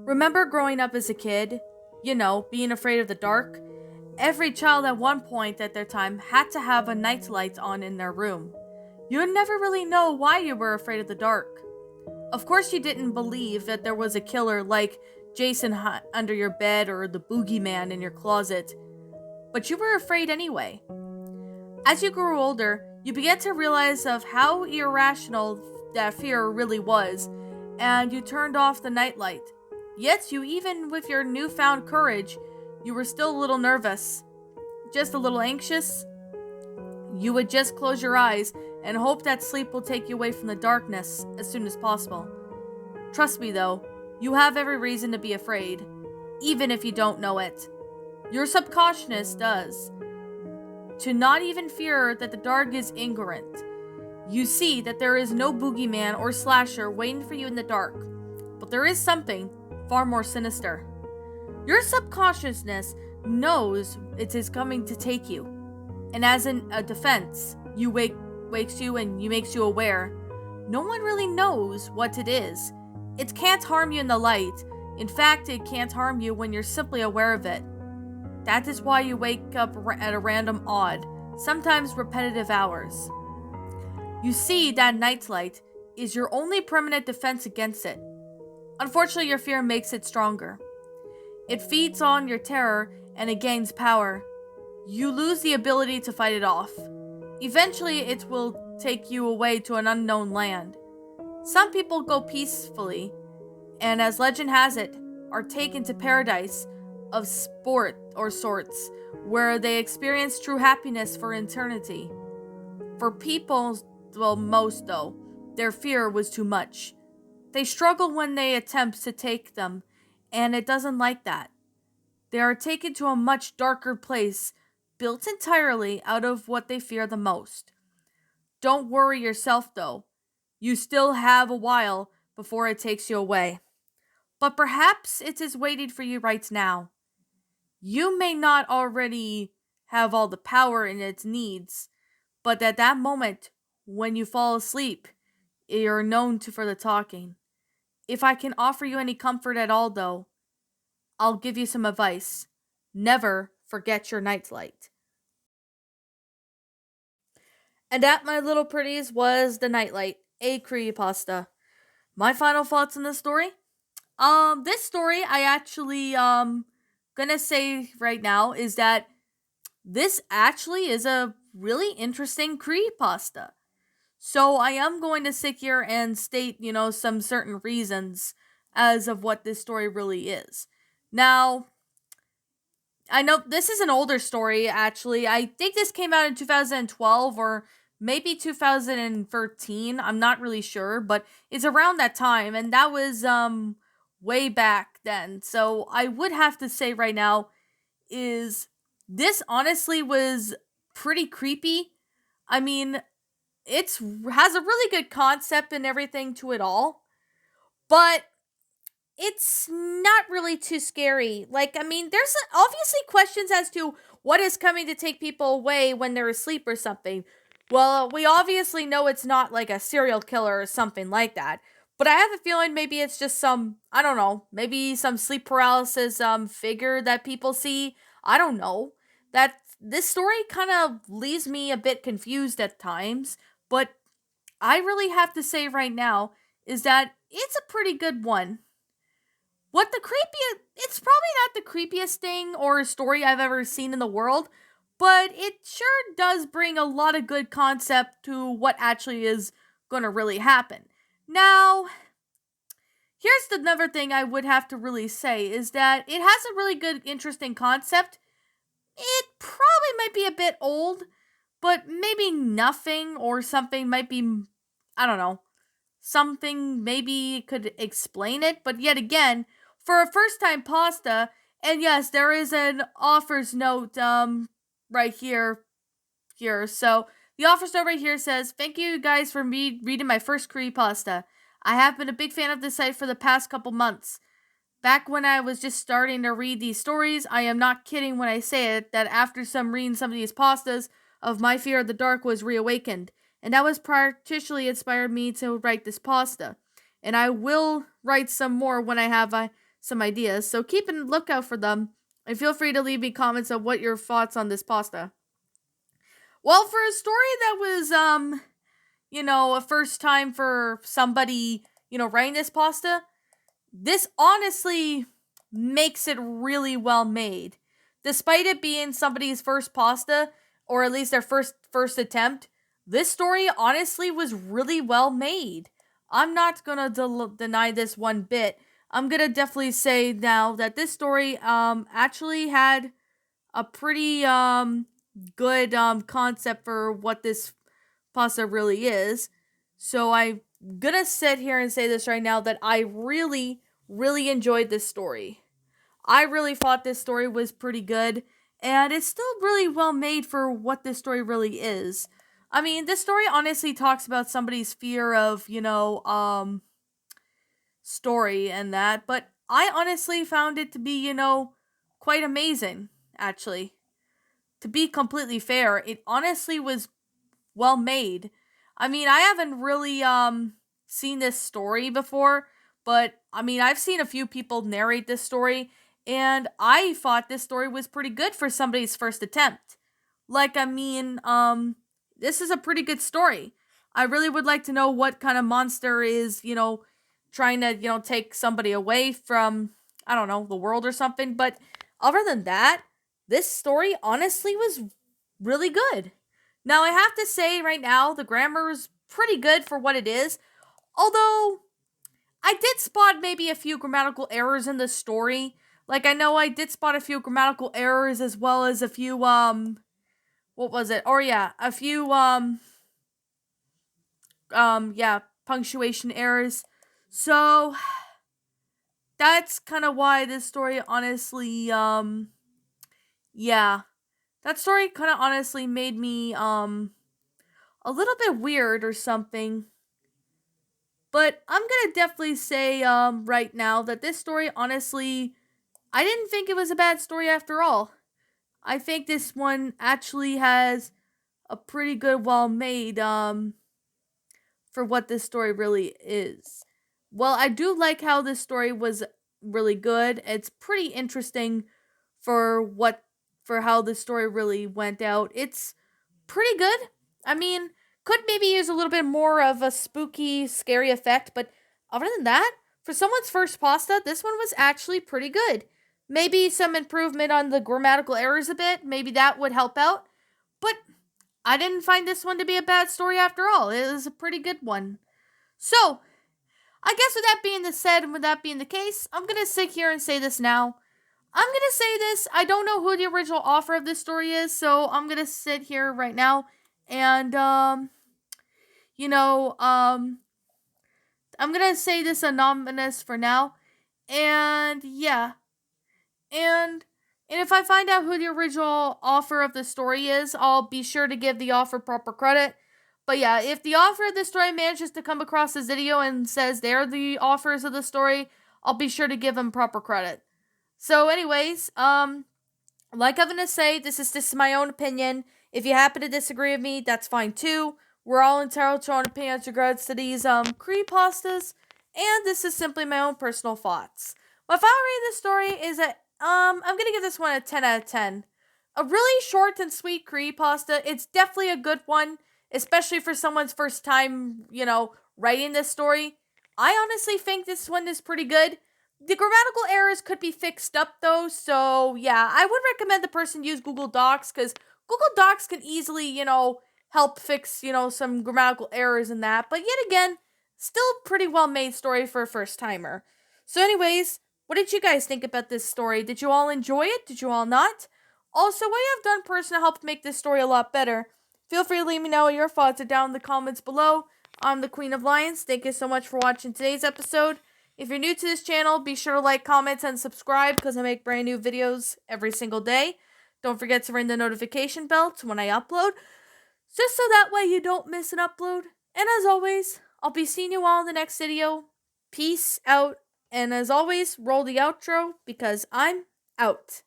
Remember growing up as a kid? Being afraid of the dark? Every child at one point at their time had to have a nightlight on in their room. You'd never really know why you were afraid of the dark. Of course, you didn't believe that there was a killer like Jason under your bed or the boogeyman in your closet, but you were afraid anyway. As you grew older, you began to realize of how irrational that fear really was, and you turned off the nightlight. Yet, even with your newfound courage, you were still a little nervous, just a little anxious. You would just close your eyes and hope that sleep will take you away from the darkness as soon as possible. Trust me though, you have every reason to be afraid, even if you don't know it. Your subconscious does. To not even fear that the dark is ignorant. You see that there is no boogeyman or slasher waiting for you in the dark, but there is something far more sinister. Your subconsciousness knows it is coming to take you, and as a defense, wakes you and makes you aware. No one really knows what it is. It can't harm you in the light. In fact, it can't harm you when you're simply aware of it. That is why you wake up at a random odd, sometimes repetitive hours. You see, that nightlight is your only permanent defense against it. Unfortunately, your fear makes it stronger. It feeds on your terror and it gains power. You lose the ability to fight it off. Eventually, it will take you away to an unknown land. Some people go peacefully, and as legend has it, are taken to paradise of sport or sorts, where they experience true happiness for eternity. For people, well, most though, their fear was too much. They struggle when they attempt to take them, and it doesn't like that. They are taken to a much darker place, built entirely out of what they fear the most. Don't worry yourself though. You still have a while before it takes you away. But perhaps it is waiting for you right now. You may not already have all the power in its needs, but at that moment, when you fall asleep, you're known to for the talking. If I can offer you any comfort at all, though, I'll give you some advice. Never forget your nightlight. And that, my little pretties, was The Nightlight, a creepypasta. My final thoughts on this story? This story, I actually, gonna say right now is that this actually is a really interesting creepypasta. So I am going to sit here and state, some certain reasons as of what this story really is. Now, I know this is an older story, actually. I think this came out in 2012 or maybe 2013. I'm not really sure, but it's around that time. And that was way back then. So I would have to say right now is this honestly was pretty creepy. I mean, it's has a really good concept and everything to it all, but it's not really too scary. Like, I mean, there's obviously questions as to what is coming to take people away when they're asleep or something. Well, we obviously know it's not like a serial killer or something like that. But I have a feeling maybe it's just some, I don't know, maybe some sleep paralysis figure that people see. I don't know. That this story kind of leaves me a bit confused at times, but I really have to say right now is that it's a pretty good one. What the creepiest, it's probably not the creepiest thing or story I've ever seen in the world, but it sure does bring a lot of good concept to what actually is going to really happen. Now, here's another thing I would have to really say is that it has a really good, interesting concept. It probably might be a bit old, but maybe nothing or something might be, I don't know, something maybe could explain it. But yet again, for a first time pasta, and yes, there is an author's note right here. So the author's note right here says, "Thank you guys for me reading my first creepypasta. I have been a big fan of this site for the past couple months. Back when I was just starting to read these stories, I am not kidding when I say it, that after reading some of these pastas, of my fear of the dark was reawakened. And that was partially inspired me to write this pasta. And I will write some more when I have some ideas. So keep a lookout for them, and feel free to leave me comments on what your thoughts on this pasta. Well, for a story that was a first time for somebody, writing this pasta, this honestly makes it really well made. Despite it being somebody's first pasta, or at least their first attempt, this story honestly was really well made. I'm not gonna deny this one bit. I'm gonna definitely say now that this story actually had a pretty good concept for what this pasta really is. So I'm gonna sit here and say this right now that I really, really enjoyed this story. I really thought this story was pretty good, and it's still really well made for what this story really is. I mean, this story honestly talks about somebody's fear of, story and that, but I honestly found it to be, quite amazing, actually. To be completely fair, it honestly was well made. I mean, I haven't really seen this story before, but I mean, I've seen a few people narrate this story, and I thought this story was pretty good for somebody's first attempt. Like, I mean, this is a pretty good story. I really would like to know what kind of monster is, trying to, take somebody away from, I don't know, the world or something. But other than that, this story honestly was really good. Now, I have to say right now, the grammar is pretty good for what it is. Although, I did spot maybe a few grammatical errors in the story. Like, I know I did spot a few grammatical errors as well as a few, what was it? Or yeah, a few, punctuation errors. So, that's kind of why this story honestly, yeah. That story kind of honestly made me, a little bit weird or something. But I'm gonna definitely say right now that this story, honestly, I didn't think it was a bad story after all. I think this one actually has a pretty good, well made for what this story really is. Well, I do like how this story was really good. It's pretty interesting for how the story really went out. It's pretty good. I mean, could maybe use a little bit more of a spooky, scary effect, but other than that, for someone's first pasta, this one was actually pretty good. Maybe some improvement on the grammatical errors a bit, maybe that would help out, but I didn't find this one to be a bad story after all. It was a pretty good one. So, I guess with that being said and with that being the case, I'm gonna sit here and say this now. I'm gonna say this. I don't know who the original author of this story is, so I'm gonna sit here right now and you know, I'm gonna say this anonymous for now. And yeah. And if I find out who the original author of the story is, I'll be sure to give the author proper credit. But yeah, if the author of the story manages to come across this video and says they're the authors of the story, I'll be sure to give them proper credit. So anyways, like I'm gonna say, this is my own opinion. If you happen to disagree with me, that's fine too. We're all entitled to our own opinions regards to these creepypastas, and this is simply my own personal thoughts. My final rating of this story is that I'm gonna give this one a 10 out of 10. A really short and sweet creepypasta. It's definitely a good one, especially for someone's first time, writing this story. I honestly think this one is pretty good. The grammatical errors could be fixed up though, so yeah, I would recommend the person use Google Docs because Google Docs can easily, help fix, some grammatical errors in that. But yet again, still pretty well made story for a first timer. So, anyways, what did you guys think about this story? Did you all enjoy it? Did you all not? Also, what you have done personally to help make this story a lot better? Feel free to let me know what your thoughts are down in the comments below. I'm the Queen of Lions. Thank you so much for watching today's episode. If you're new to this channel, be sure to like, comment, and subscribe because I make brand new videos every single day. Don't forget to ring the notification bell to when I upload, just so that way you don't miss an upload. And as always, I'll be seeing you all in the next video. Peace out. And as always, roll the outro because I'm out.